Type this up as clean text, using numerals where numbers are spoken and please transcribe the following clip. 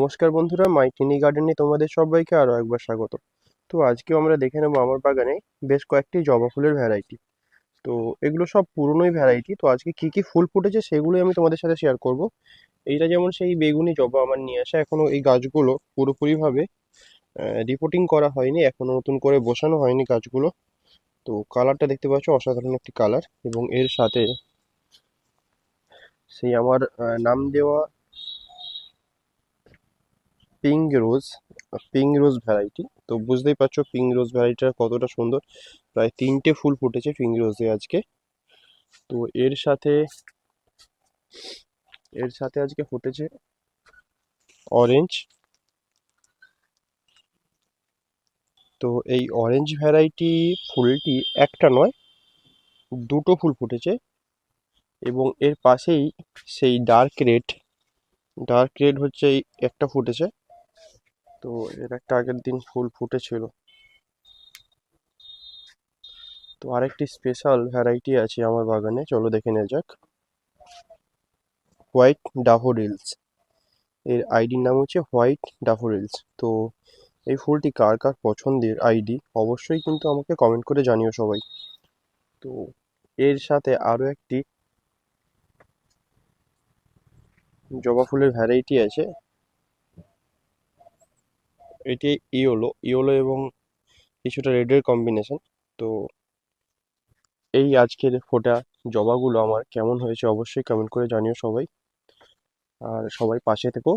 নমস্কার বন্ধুরা, মাই টিনি গার্ডেনে তোমাদের সবাইকে আরো একবার স্বাগত। তো আজকেও আমরা দেখে নেবো আমার বাগানে বেশ কয়েকটি জবা ফুলের ভ্যারাইটি। তো এগুলো সব পুরনোই ভ্যারাইটি। তো আজকে কি কি ফুল ফুটেছে সেগুলোই আমি তোমাদের সাথে শেয়ার করব। এইটা যেমন সেই বেগুনি জবা আমার নিয়ে আসা, এখনো এই গাছগুলো পুরোপুরি ভাবে রিপোর্টিং করা হয়নি, এখনো নতুন করে বসানো হয়নি গাছগুলো। তো কালারটা দেখতে পাচ্ছ, অসাধারণ একটি কালার। এবং এর সাথে সেই আমার নাম দেওয়া পিঙ্ক রোজ ভ্যারাইটি। তো বুঝতেই পারছো পিঙ্ক রোজ ভ্যারাইটিটা কতটা সুন্দর। প্রায় 3টে ফুল ফুটেছে পিঙ্ক রোজে আজকে। তো এর সাথে আজকে ফুটেছে অরেঞ্জ। তো এই অরেঞ্জ ভ্যারাইটি ফুলটি একটা নয়, দুটো ফুল ফুটেছে। এবং এর পাশেই সেই ডার্ক রেড হচ্ছে এই একটা ফুটেছে। তো এর একটা আগের দিন ফুল ফুটেছিল। তো আরেকটি স্পেশাল ভ্যারাইটি আছে আমার বাগানে, চলো দেখে নেওয়া যাক। হোয়াইট ড্যাফোডিলস, এর আইডির নাম হচ্ছে হোয়াইট ড্যাফোডিলস। তো এই ফুলটি কার কার পছন্দের আইডি অবশ্যই কিন্তু আমাকে কমেন্ট করে জানিও সবাই। তো এর সাথে আরো একটি জবা ফুলের ভ্যারাইটি আছে, এটি ইয়োলো ইয়োলো এবং কিছুটা রেডের কম্বিনেশন। তো এই আজকের ফোটা জবাগুলো আমার কেমন হয়েছে অবশ্যই কমেন্ট করে জানিও সবাই। আর সবাই পাশে থেকো।